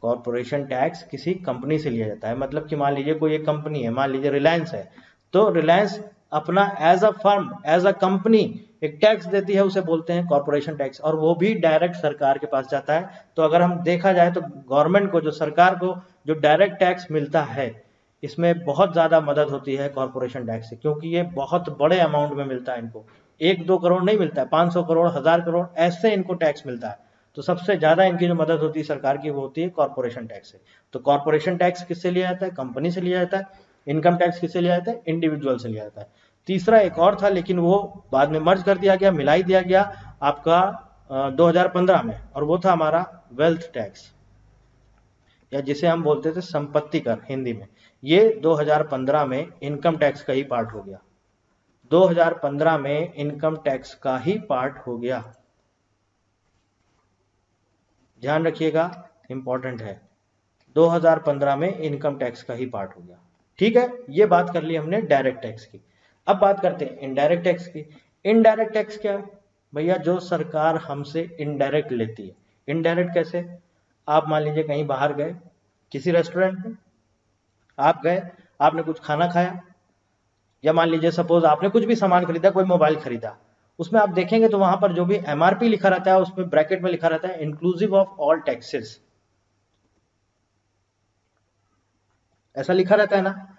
कॉरपोरेशन टैक्स किसी कंपनी से लिया जाता है, मतलब कि मान लीजिए कोई एक कंपनी है, मान लीजिए रिलायंस है, तो रिलायंस अपना as a firm, as a company एक टैक्स देती है, उसे बोलते हैं कॉरपोरेशन टैक्स, और वो भी डायरेक्ट सरकार के पास जाता है। तो अगर हम देखा जाए तो गवर्नमेंट को, जो सरकार को जो डायरेक्ट टैक्स मिलता है, इसमें बहुत ज्यादा मदद होती है कॉरपोरेशन टैक्स से, क्योंकि ये बहुत बड़े अमाउंट में मिलता है इनको, 1-2 करोड़ नहीं मिलता है, 500 करोड़, 1000 करोड़ ऐसे इनको टैक्स मिलता है। तो सबसे ज्यादा इनकी जो मदद होती है सरकार की, वो होती है कॉरपोरेशन टैक्स से। तो कॉरपोरेशन टैक्स किससे लिया जाता है, कंपनी से लिया जाता है। इनकम टैक्स किससे लिया जाता है, इंडिविजुअल से लिया जाता है। तीसरा एक और था, लेकिन वो बाद में मर्ज कर दिया गया, मिला ही दिया गया आपका 2015 में, और वो था हमारा वेल्थ टैक्स, या जिसे हम बोलते थे संपत्ति कर हिंदी में। ये 2015 में इनकम टैक्स का ही पार्ट हो गया, 2015 में इनकम टैक्स का ही पार्ट हो गया, ध्यान रखिएगा, इंपॉर्टेंट है, 2015 में इनकम टैक्स का ही पार्ट हो गया, ठीक है। ये बात कर ली हमने डायरेक्ट टैक्स की। अब बात करते हैं इनडायरेक्ट टैक्स की। इनडायरेक्ट टैक्स क्या है भैया, जो सरकार हमसे इनडायरेक्ट लेती है। इनडायरेक्ट कैसे, आप मान लीजिए कहीं बाहर गए, किसी रेस्टोरेंट में आप गए, आपने कुछ खाना खाया, या मान लीजिए सपोज आपने कुछ भी सामान खरीदा, कोई मोबाइल खरीदा, उसमें आप देखेंगे तो वहां पर जो भी एमआरपी लिखा रहता है, उसमें ब्रैकेट में लिखा रहता है इंक्लूसिव ऑफ ऑल टैक्सेस, ऐसा लिखा रहता है ना।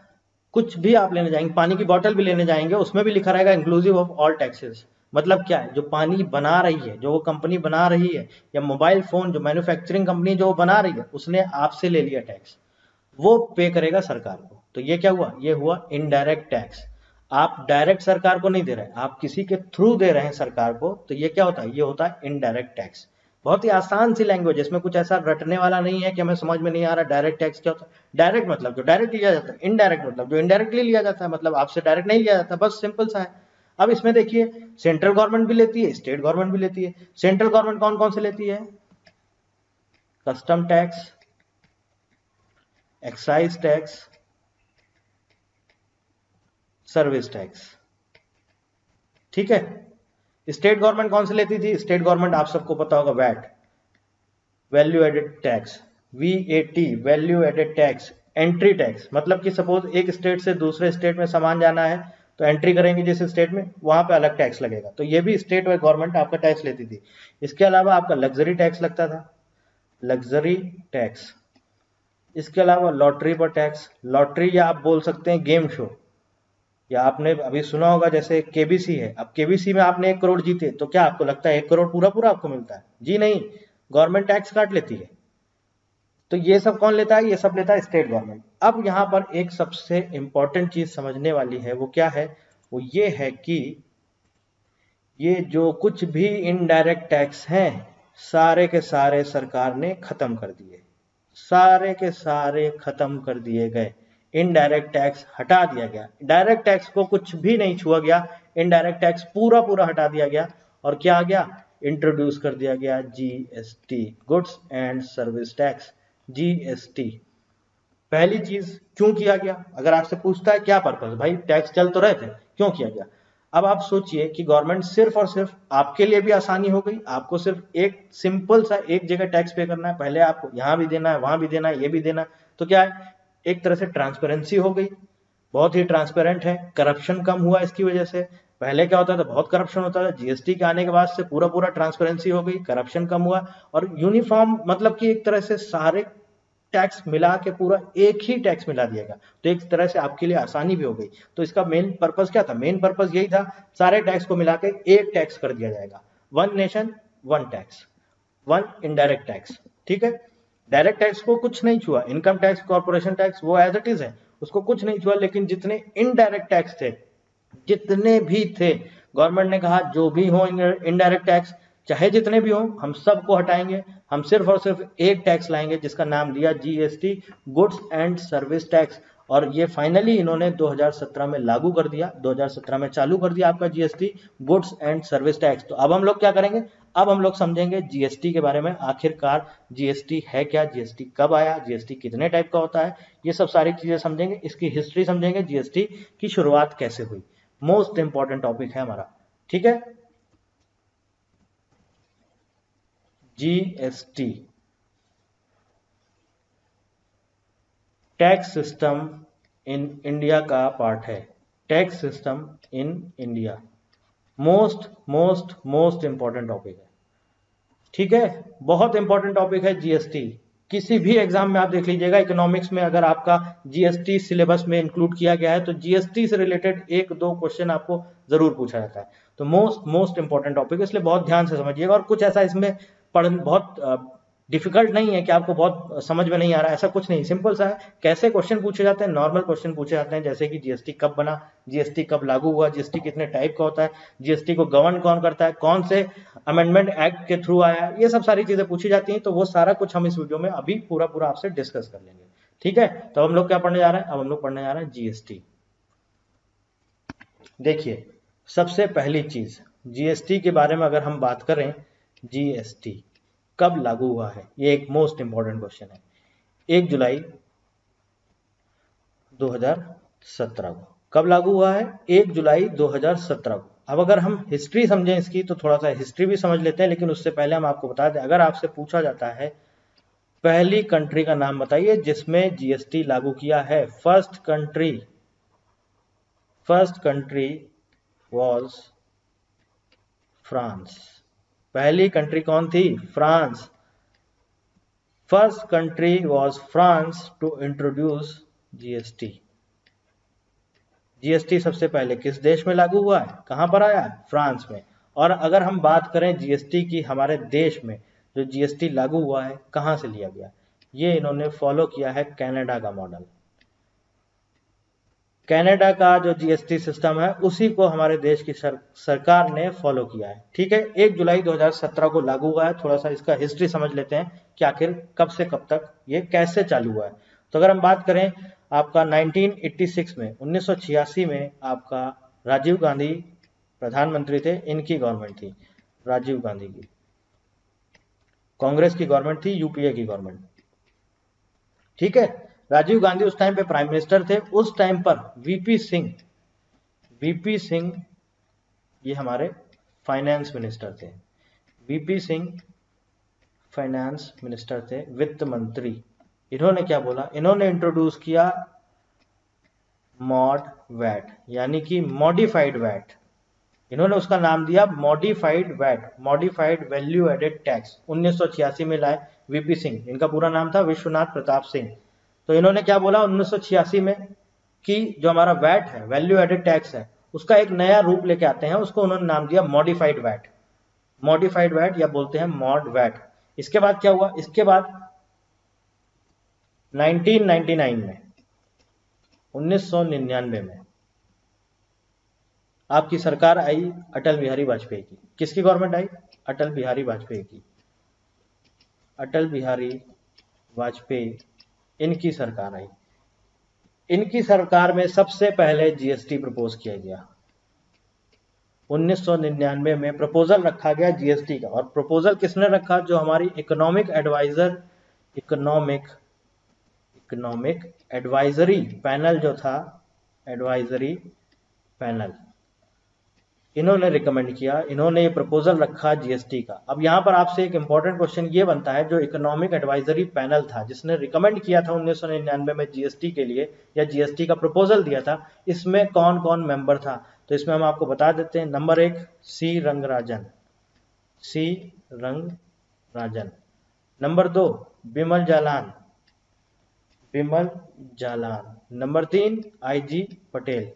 कुछ भी आप लेने जाएंगे, पानी की बोतल भी लेने जाएंगे, उसमें भी लिखा रहेगा इंक्लूसिव ऑफ ऑल टैक्सेस। मतलब क्या है, जो पानी बना रही है, जो वो कंपनी बना रही है, या मोबाइल फोन जो मैन्युफैक्चरिंग कंपनी जो बना रही है, उसने आपसे ले लिया टैक्स, वो पे करेगा सरकार को। तो ये क्या हुआ, ये हुआ इनडायरेक्ट टैक्स। आप डायरेक्ट सरकार को नहीं दे रहे, आप किसी के थ्रू दे रहे हैं सरकार को, तो ये क्या होता है, ये होता है इनडायरेक्ट टैक्स। बहुत ही आसान सी लैंग्वेज, इसमें कुछ ऐसा रटने वाला नहीं है कि हमें समझ में नहीं आ रहा डायरेक्ट टैक्स क्या होता है। डायरेक्ट मतलब जो डायरेक्ट लिया जाता है, इनडायरेक्ट मतलब जो इनडायरेक्टली लिया जाता है, मतलब आपसे डायरेक्ट नहीं लिया जाता, बस सिंपल सा है। अब इसमें देखिए, सेंट्रल गवर्नमेंट भी लेती है, स्टेट गवर्नमेंट भी लेती है। सेंट्रल गवर्नमेंट कौन कौन से लेती है, custom tax, excise tax, service tax, ठीक है। स्टेट गवर्नमेंट कौन से लेती थी, स्टेट गवर्नमेंट आप सबको पता होगा, VAT, value added tax, VAT, value added tax, entry tax, मतलब कि सपोज एक स्टेट से दूसरे स्टेट में सामान जाना है, तो एंट्री करेंगे जिस स्टेट में, वहां पे अलग टैक्स लगेगा, तो ये भी स्टेट व गवर्नमेंट आपका टैक्स लेती थी। इसके अलावा आपका लग्जरी टैक्स लगता था, लग्जरी टैक्स। इसके अलावा लॉटरी पर टैक्स, लॉटरी या आप बोल सकते हैं गेम शो, या आपने अभी सुना होगा जैसे केबीसी है, अब केबीसी में आपने 1 करोड़ जीते, तो क्या आपको लगता है 1 करोड़ पूरा पूरा आपको मिलता है, जी नहीं, गवर्नमेंट टैक्स काट लेती है। तो ये सब कौन लेता है, ये सब लेता है स्टेट गवर्नमेंट। अब यहाँ पर एक सबसे इंपॉर्टेंट चीज समझने वाली है, वो क्या है, वो ये है कि ये जो कुछ भी इनडायरेक्ट टैक्स हैं, सारे के सारे सरकार ने खत्म कर दिए, सारे के सारे खत्म कर दिए गए। इनडायरेक्ट टैक्स हटा दिया गया, डायरेक्ट टैक्स को कुछ भी नहीं छुआ गया, इनडायरेक्ट टैक्स पूरा पूरा हटा दिया गया। और क्या आ गया, इंट्रोड्यूस कर दिया गया GST, goods and service tax, GST. पहली चीज क्यों किया गया, अगर आपसे पूछता है क्या पर्पस, भाई टैक्स चल तो रहे थे, क्यों किया गया। अब आप सोचिए कि गवर्नमेंट सिर्फ और सिर्फ आपके लिए भी आसानी हो गई, आपको सिर्फ एक सिंपल सा एक जगह टैक्स पे करना है, पहले आपको यहां भी देना है, वहां भी देना है, ये भी देना है, तो क्या है, एक तरह से ट्रांसपेरेंसी हो गई, बहुत ही ट्रांसपेरेंट है, करप्शन कम हुआ इसकी वजह से। पहले क्या होता था, बहुत करप्शन होता था, जीएसटी के आने के बाद से पूरा पूरा ट्रांसपेरेंसी हो गई, करप्शन कम हुआ, और यूनिफॉर्म मतलब कि एक तरह से सारे टैक्स मिला के पूरा एक ही टैक्स मिला दिएगा, तो एक तरह से आपके लिए आसानी भी हो गई। तो इसका मेन पर्पस क्या था, मेन पर्पस यही था, सारे टैक्स को मिला के एक टैक्स कर दिया जाएगा, one nation one tax, one indirect tax. ठीक है, डायरेक्ट टैक्स को कुछ नहीं छुआ, इनकम टैक्स, कॉर्पोरेशन टैक्स वो एज इट इज है, उसको कुछ नहीं छुआ, लेकिन जितने इनडायरेक्ट टैक्स थे, जितने भी थे, गवर्नमेंट ने कहा जो भी हो इनडायरेक्ट टैक्स, चाहे जितने भी हो, हम सबको हटाएंगे, हम सिर्फ और सिर्फ एक टैक्स लाएंगे जिसका नाम दिया GST, goods and service tax. और ये फाइनली इन्होंने 2017 में लागू कर दिया, 2017 में चालू कर दिया आपका GST, goods and service tax. तो अब हम लोग क्या करेंगे, अब हम लोग समझेंगे जीएसटी के बारे में, आखिरकार जीएसटी है क्या, जीएसटी कब आया, जीएसटी कितने टाइप का होता है, ये सब सारी चीजें समझेंगे, इसकी हिस्ट्री समझेंगे, जीएसटी की शुरुआत कैसे हुई। मोस्ट इंपॉर्टेंट टॉपिक है हमारा। ठीक है, GST tax system in India का पार्ट है, tax system in India most most most important topic है। ठीक है, बहुत इंपॉर्टेंट टॉपिक है जीएसटी, किसी भी एग्जाम में आप देख लीजिएगा, इकोनॉमिक्स में अगर आपका जीएसटी सिलेबस में इंक्लूड किया गया है तो जीएसटी से रिलेटेड एक दो क्वेश्चन आपको जरूर पूछा जाता है। तो मोस्ट मोस्ट इंपॉर्टेंट टॉपिक, इसलिए बहुत ध्यान से समझिएगा। और कुछ ऐसा इसमें पढ़ बहुत डिफिकल्ट नहीं है कि आपको बहुत समझ में नहीं आ रहा है, ऐसा कुछ नहीं, सिंपल सा है। कैसे क्वेश्चन पूछे जाते हैं, नॉर्मल क्वेश्चन पूछे जाते हैं, जैसे कि जीएसटी कब बना, जीएसटी कब लागू हुआ, जीएसटी कितने टाइप का होता है, जीएसटी को गवर्न कौन करता है, कौन से अमेंडमेंट एक्ट के थ्रू आया, ये सब सारी चीजें पूछी जाती हैं। तो वो सारा कुछ हम इस वीडियो में अभी पूरा पूरा आपसे डिस्कस कर लेंगे। ठीक है, तो हम लोग क्या पढ़ने जा रहे हैं, अब हम लोग पढ़ने जा रहे हैं जीएसटी। देखिए, सबसे पहली चीज जीएसटी के बारे में अगर हम बात करें, जीएसटी कब लागू हुआ है, ये एक मोस्ट इंपॉर्टेंट क्वेश्चन है। 1 जुलाई 2017 को कब लागू हुआ है, 1 जुलाई 2017 को। अब अगर हम हिस्ट्री समझें इसकी, तो थोड़ा सा हिस्ट्री भी समझ लेते हैं, लेकिन उससे पहले हम आपको बता दें, अगर आपसे पूछा जाता है पहली कंट्री का नाम बताइए जिसमें जीएसटी लागू किया है, फर्स्ट कंट्री वॉज फ्रांस। पहली कंट्री कौन थी, France. First country was France to introduce GST. GST सबसे पहले किस देश में लागू हुआ है, कहां पर आया है, फ्रांस में। और अगर हम बात करें जीएसटी की, हमारे देश में जो जीएसटी लागू हुआ है कहां से लिया गया, ये इन्होंने फॉलो किया है कनाडा का मॉडल। कनाडा का जो जीएसटी सिस्टम है उसी को हमारे देश की सरकार ने फॉलो किया है। ठीक है, 1 जुलाई 2017 को लागू हुआ है। थोड़ा सा इसका हिस्ट्री समझ लेते हैं कि आखिर कब से कब तक ये कैसे चालू हुआ है। तो अगर हम बात करें आपका 1986 में, 1986 में आपका राजीव गांधी प्रधानमंत्री थे, इनकी गवर्नमेंट थी, राजीव गांधी की, कांग्रेस की गवर्नमेंट थी, यूपीए की गवर्नमेंट। ठीक है, राजीव गांधी उस टाइम पे प्राइम मिनिस्टर थे। उस टाइम पर वीपी सिंह ये हमारे फाइनेंस मिनिस्टर थे, वीपी सिंह फाइनेंस मिनिस्टर थे, वित्त मंत्री। इन्होंने क्या बोला, इन्होंने इंट्रोड्यूस किया मॉड वैट, यानी कि मॉडिफाइड वैट। इन्होंने उसका नाम दिया modified VAT, modified value added tax. 1986 में लाए वीपी सिंह, इनका पूरा नाम था विश्वनाथ प्रताप सिंह। तो इन्होंने क्या बोला 1986 में कि जो हमारा वैट है, वैल्यू एडेड टैक्स है, उसका एक नया रूप लेके आते हैं, उसको उन्होंने नाम दिया मॉडिफाइड वैट, मॉडिफाइड वैट या बोलते हैं मॉड वैट। इसके बाद क्या हुआ, इसके बाद 1999 में, 1999 में आपकी सरकार आई अटल बिहारी वाजपेयी की। किसकी गवर्नमेंट आई, अटल बिहारी वाजपेयी की। अटल बिहारी वाजपेयी, इनकी सरकार आई। इनकी सरकार में सबसे पहले जीएसटी प्रपोज किया गया। 1999 में प्रपोजल रखा गया जीएसटी का। और प्रपोजल किसने रखा? जो हमारी economic adviser, economic advisory panel जो था, एडवाइजरी पैनल, इन्होंने रिकमेंड किया, इन्होंने ये प्रपोजल रखा जीएसटी का। अब यहाँ पर आपसे एक इंपॉर्टेंट क्वेश्चन ये बनता है, जो इकोनॉमिक एडवाइजरी पैनल था जिसने रिकमेंड किया था 1999 में जीएसटी के लिए, या जीएसटी का प्रपोजल दिया था, इसमें कौन कौन मेंबर था? तो इसमें हम आपको बता देते हैं। Number 1 C Rangarajan, C Rangarajan. Number 2 Bimal Jalan, Bimal Jalan. Number 3 I G Patel.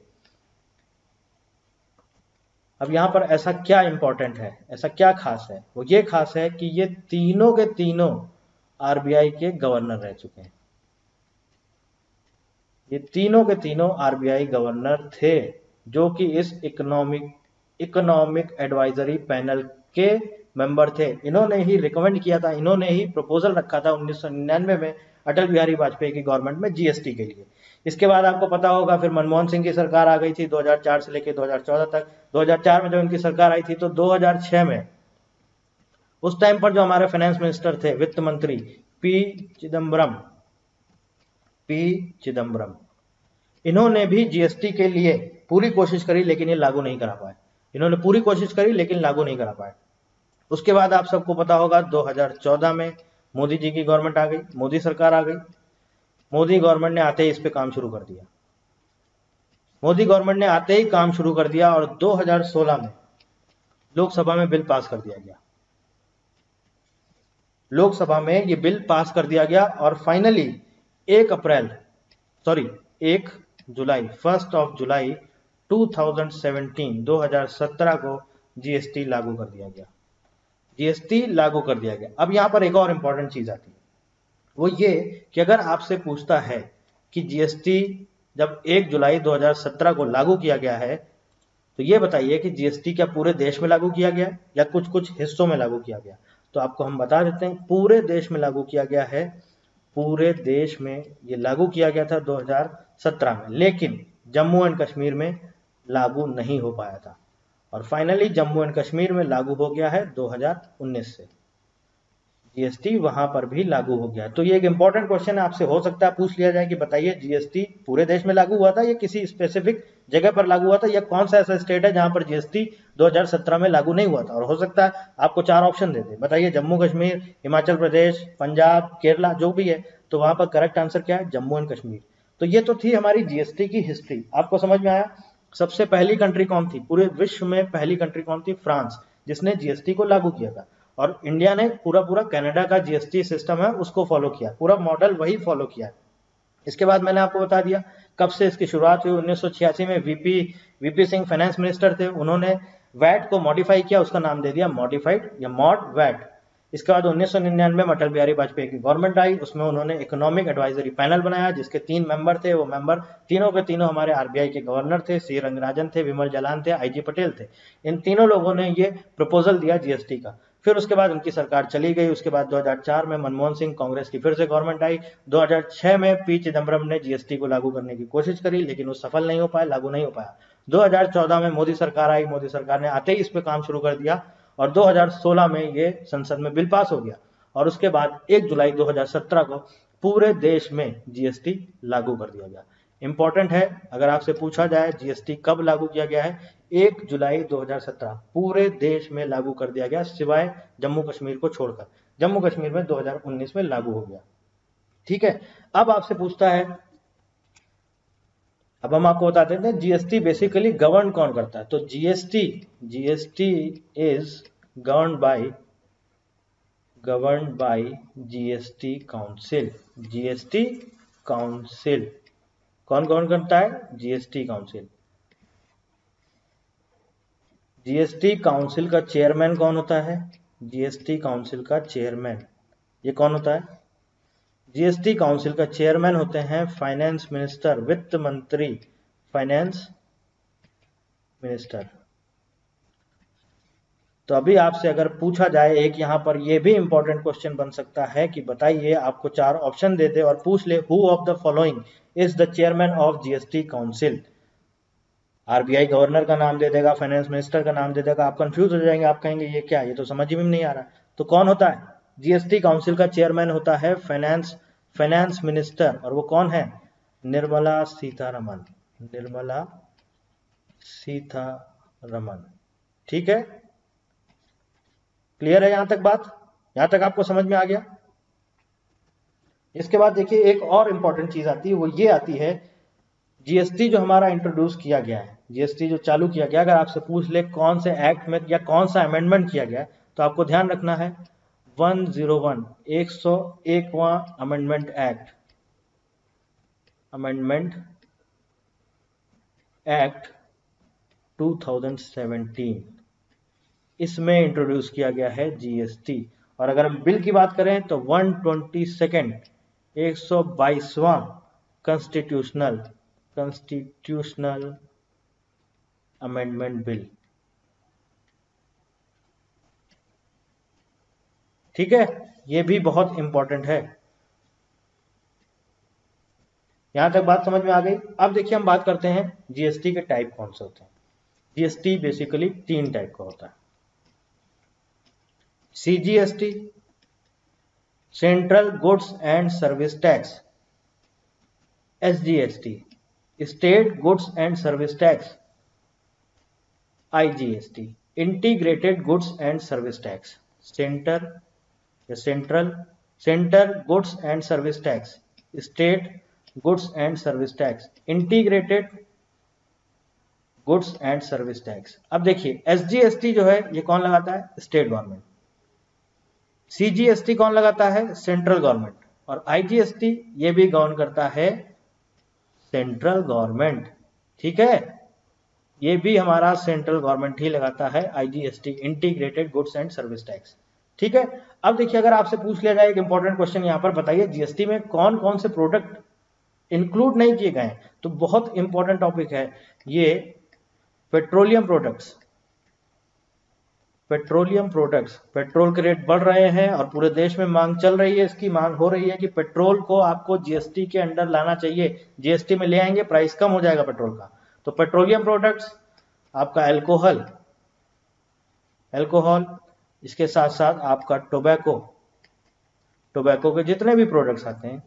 अब यहाँ पर ऐसा क्या इंपॉर्टेंट है, ऐसा क्या खास है? वो ये खास है कि ये तीनों के तीनों आरबीआई के गवर्नर रह चुके हैं। ये तीनों के तीनों आरबीआई गवर्नर थे, जो कि इस इकोनॉमिक एडवाइजरी पैनल के मेंबर थे। इन्होंने ही रिकमेंड किया था, इन्होंने ही प्रपोजल रखा था 1999 में अटल बिहारी वाजपेयी की गवर्नमेंट में जीएसटी के लिए। इसके बाद आपको पता होगा फिर मनमोहन सिंह की सरकार आ गई थी 2004 से लेकर 2014 तक। 2004 में जब इनकी सरकार आई थी तो 2006 में उस टाइम पर जो हमारे फाइनेंस मिनिस्टर थे, वित्त मंत्री पी चिदम्बरम, इन्होंने भी जीएसटी के लिए पूरी कोशिश करी, लेकिन ये लागू नहीं करा पाए। इन्होंने पूरी कोशिश करी लेकिन लागू नहीं करा पाए। उसके बाद आप सबको पता होगा 2014 में मोदी जी की गवर्नमेंट आ गई, मोदी सरकार आ गई। मोदी गवर्नमेंट ने आते ही इस पे काम शुरू कर दिया। मोदी गवर्नमेंट ने आते ही काम शुरू कर दिया और 2016 में लोकसभा में बिल पास कर दिया गया। लोकसभा में ये बिल पास कर दिया गया और फाइनली 1 जुलाई 2017 को जीएसटी लागू कर दिया गया। जीएसटी लागू कर दिया गया। अब यहां पर एक और इंपॉर्टेंट चीज आती है, वो ये कि अगर आपसे पूछता है कि जीएसटी जब 1 जुलाई 2017 को लागू किया गया है, तो ये बताइए कि जीएसटी क्या पूरे देश में लागू किया गया या कुछ कुछ हिस्सों में लागू किया गया? तो आपको हम बता देते हैं, पूरे देश में लागू किया गया है। पूरे देश में ये लागू किया गया था 2017 में, लेकिन जम्मू एंड कश्मीर में लागू नहीं हो पाया था। और फाइनली जम्मू एंड कश्मीर में लागू हो गया है 2019 से। जीएसटी वहां पर भी लागू हो गया। तो ये एक इंपॉर्टेंट क्वेश्चन है, आपसे हो सकता है पूछ लिया जाए कि बताइए जीएसटी पूरे देश में लागू हुआ था या किसी स्पेसिफिक जगह पर लागू हुआ था, या कौन सा ऐसा स्टेट है जहां पर जीएसटी 2017 में लागू नहीं हुआ था? और हो सकता है आपको 4 ऑप्शन दे दे, बताइए जम्मू कश्मीर, हिमाचल प्रदेश, पंजाब, केरला, जो भी है। तो वहां पर करेक्ट आंसर क्या है? जम्मू एंड कश्मीर। तो ये तो थी हमारी जीएसटी की हिस्ट्री। आपको समझ में आया? सबसे पहली कंट्री कौन थी पूरे विश्व में? पहली कंट्री कौन थी? फ्रांस, जिसने जीएसटी को लागू किया था। और इंडिया ने पूरा कनाडा का जीएसटी सिस्टम है उसको फॉलो किया, पूरा मॉडल वही फॉलो किया। इसके बाद मैंने आपको बता दिया कब से इसकी शुरुआत हुई। 1986 में वीपी सिंह फाइनेंस मिनिस्टर थे, उन्होंने वैट को मॉडिफाई किया, उसका नाम दे दिया मॉडिफाइड या मॉड वैट। इसके बाद 1999 में अटल बिहारी वाजपेयी की गवर्नमेंट आई, उसमें उन्होंने इकोनॉमिक एडवाइजरी पैनल बनाया जिसके 3 मेंबर थे। वो मेंबर तीनों के तीनों हमारे आरबीआई के गवर्नर थे, सी रंगराजन थे, विमल जालान थे, आईजी पटेल थे। इन तीनों लोगों ने ये प्रपोजल दिया जीएसटी का। फिर उसके बाद उनकी सरकार चली गई। उसके बाद 2004 में मनमोहन सिंह कांग्रेस की फिर से गवर्नमेंट आई। 2006 में पी चिदम्बरम ने जीएसटी को लागू करने की कोशिश करी, लेकिन वो सफल नहीं हो पाया, लागू नहीं हो पाया। 2014 में मोदी सरकार आई, मोदी सरकार ने आते ही इस पे काम शुरू कर दिया और 2016 में ये संसद में बिल पास हो गया। और उसके बाद 1 जुलाई 2017 को पूरे देश में जीएसटी लागू कर दिया गया। इंपॉर्टेंट है, अगर आपसे पूछा जाए जीएसटी कब लागू किया गया है, 1 जुलाई 2017 पूरे देश में लागू कर दिया गया, सिवाय जम्मू कश्मीर को छोड़कर। जम्मू कश्मीर में 2019 में लागू हो गया। ठीक है, अब आपसे पूछता है, अब हम आपको बताते हैं जीएसटी बेसिकली गवर्न कौन करता है। तो GST is govern by GST council. GST council कौन कौन करता है? GST council. जीएसटी काउंसिल का चेयरमैन कौन होता है? जीएसटी काउंसिल का चेयरमैन ये कौन होता है? जीएसटी काउंसिल का चेयरमैन होते हैं फाइनेंस मिनिस्टर, वित्त मंत्री, फाइनेंस मिनिस्टर। तो अभी आपसे अगर पूछा जाए एक यहाँ पर ये भी इंपॉर्टेंट क्वेश्चन बन सकता है कि बताइए, आपको 4 ऑप्शन दे दे और पूछ ले who of the following is the chairman of GST council. RBI governor का नाम दे देगा, फाइनेंस मिनिस्टर का नाम दे देगा, आप कंफ्यूज हो जाएंगे, आप कहेंगे ये क्या, ये तो समझ में नहीं आ रहा। तो कौन होता है? जीएसटी काउंसिल का चेयरमैन होता है फाइनेंस मिनिस्टर, और वो कौन है? निर्मला सीतारमन। निर्मला सीतारमन। ठीक है, क्लियर है यहां तक बात? यहां तक आपको समझ में आ गया? इसके बाद देखिए एक और इंपॉर्टेंट चीज आती है, वो ये आती है जीएसटी जो हमारा इंट्रोड्यूस किया गया है, जीएसटी जो चालू किया गया, अगर आपसे पूछ ले कौन से एक्ट में या कौन सा अमेंडमेंट किया गया, तो आपको ध्यान रखना है 101 101वां अमेंडमेंट एक्ट, अमेंडमेंट एक्ट 2017, इसमें इंट्रोड्यूस किया गया है जीएसटी। और अगर हम बिल की बात करें तो 122 122वां कॉन्स्टिट्यूशनल अमेंडमेंट बिल। ठीक है, ये भी बहुत इंपॉर्टेंट है। यहां तक बात समझ में आ गई? अब देखिए हम बात करते हैं जीएसटी के टाइप कौन से होते हैं। जीएसटी बेसिकली 3 टाइप का होता है। CGST, central goods and service tax, SGST, state goods and service tax, IGST, integrated goods and service tax, centre goods and service tax, state goods and service tax, integrated goods and service tax. अब देखिए SGST जो है ये कौन लगाता है? State government. CGST कौन लगाता है? Central government. और आईजीएसटी ये भी गवर्न करता है सेंट्रल गवर्नमेंट। ठीक है, ये भी हमारा सेंट्रल गवर्नमेंट ही लगाता है IGST, integrated goods and service tax. ठीक है, अब देखिए अगर आपसे पूछ लिया जाए एक इंपॉर्टेंट क्वेश्चन यहां पर, बताइए जीएसटी में कौन कौन से प्रोडक्ट इंक्लूड नहीं किए गए हैं, तो बहुत इंपॉर्टेंट टॉपिक है ये। पेट्रोलियम प्रोडक्ट्स, पेट्रोल के रेट बढ़ रहे हैं और पूरे देश में मांग चल रही है, इसकी मांग हो रही है कि पेट्रोल को आपको जीएसटी के अंडर लाना चाहिए, जीएसटी में ले आएंगे, प्राइस कम हो जाएगा पेट्रोल का। तो पेट्रोलियम प्रोडक्ट्स, आपका अल्कोहल, इसके साथ साथ आपका टोबैको के जितने भी प्रोडक्ट्स आते हैं,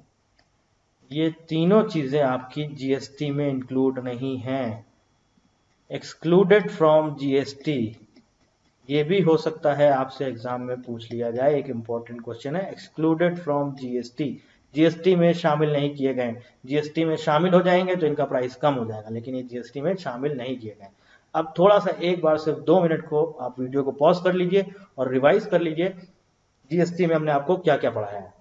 ये तीनों चीजें आपकी जीएसटी में इंक्लूड नहीं हैं, एक्सक्लूडेड फ्रॉम जीएसटी। ये भी हो सकता है आपसे एग्जाम में पूछ लिया जाए, एक इंपॉर्टेंट क्वेश्चन है, एक्सक्लूडेड फ्रॉम जीएसटी, जीएसटी में शामिल नहीं किए गए। जीएसटी में शामिल हो जाएंगे तो इनका प्राइस कम हो जाएगा, लेकिन ये जीएसटी में शामिल नहीं किए गए। अब थोड़ा सा एक बार सिर्फ 2 मिनट को आप वीडियो को पॉज कर लीजिए और रिवाइज कर लीजिए जीएसटी में हमने आपको क्या क्या पढ़ाया है।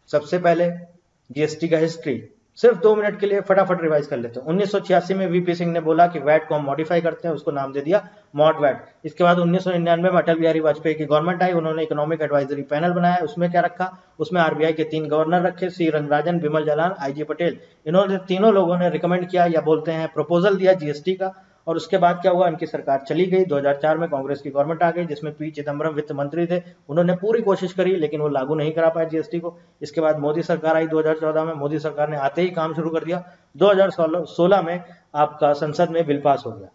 सबसे पहले जीएसटी का हिस्ट्री, सिर्फ 2 मिनट के लिए फटाफट रिवाइज कर लेते हैं। 1986 में वीपी सिंह ने बोला कि वैट को हम मॉडिफाई करते हैं, उसको नाम दे दिया मॉड वैट। इसके बाद 1999 में अटल बिहारी वाजपेयी की गवर्नमेंट आई, उन्होंने इकोनॉमिक एडवाइजरी पैनल बनाया, उसमें क्या रखा? उसमें आरबीआई के 3 गवर्नर रखे, सी रंगराजन, बिमल जालान, आईजी पटेल। इन्होंने तीनों लोगों ने रिकमेंड किया या बोलते हैं प्रपोजल दिया जीएसटी का। और उसके बाद क्या हुआ? इनकी सरकार चली गई, 2004 में कांग्रेस की गवर्नमेंट आ गई जिसमें पी चिदम्बरम वित्त मंत्री थे। उन्होंने पूरी कोशिश करी लेकिन वो लागू नहीं करा पाए जीएसटी को। इसके बाद मोदी सरकार आई 2014 में, मोदी सरकार ने आते ही काम शुरू कर दिया। 2016 में आपका संसद में बिल पास हो गया।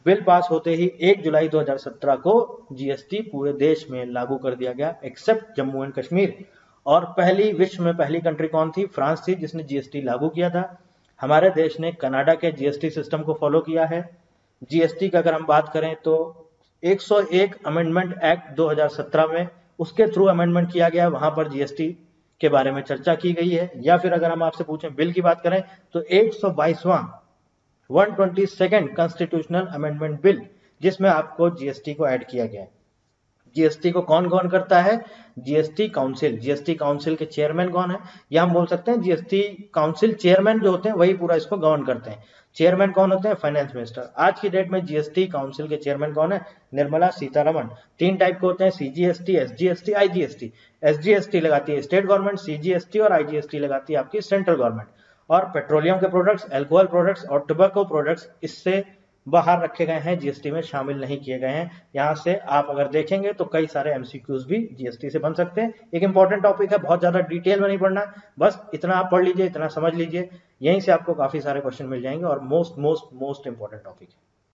बिल पास होते ही 1 जुलाई 2017 को जीएसटी पूरे देश में लागू कर दिया गया, एक्सेप्ट जम्मू एंड कश्मीर। और विश्व में पहली कंट्री कौन थी? फ्रांस थी, जिसने जीएसटी लागू किया था। हमारे देश ने कनाडा के जीएसटी सिस्टम को फॉलो किया है। जीएसटी का अगर हम बात करें तो 101 अमेंडमेंट एक्ट 2017 में, उसके थ्रू अमेंडमेंट किया गया, वहां पर जीएसटी के बारे में चर्चा की गई है। या फिर अगर हम आपसे पूछें बिल की बात करें तो 122वां 122nd कॉन्स्टिट्यूशनल अमेंडमेंट बिल, जिसमें आपको जीएसटी को ऐड किया गया है। जीएसटी को कौन कौन करता है? GST council. जीएसटी काउंसिल के चेयरमैन कौन है? या हम बोल सकते हैं जीएसटी काउंसिल चेयरमैन जो होते हैं वही पूरा इसको गवर्न करते हैं। चेयरमैन कौन होते हैं? Finance minister. आज की डेट में जीएसटी काउंसिल के चेयरमैन कौन है? निर्मला सीतारमण। 3 टाइप के होते हैं, सीजीएसटी, एसजीएसटी, आईजीएसटी। एसजीएसटी लगाती है स्टेट गवर्नमेंट, सीजीएसटी और आईजीएसटी लगाती है आपकी सेंट्रल गवर्नमेंट। और पेट्रोलियम के प्रोडक्ट्स, अल्कोहल प्रोडक्ट्स और टोबैको प्रोडक्ट्स इससे बाहर रखे गए हैं, जीएसटी में शामिल नहीं किए गए हैं। यहाँ से आप अगर देखेंगे तो कई सारे एमसीक्यूज भी जीएसटी से बन सकते हैं। एक इंपॉर्टेंट टॉपिक है, बहुत ज्यादा डिटेल में नहीं पढ़ना, बस इतना आप पढ़ लीजिए, इतना समझ लीजिए, यहीं से आपको काफी सारे क्वेश्चन मिल जाएंगे और most most most important topic है।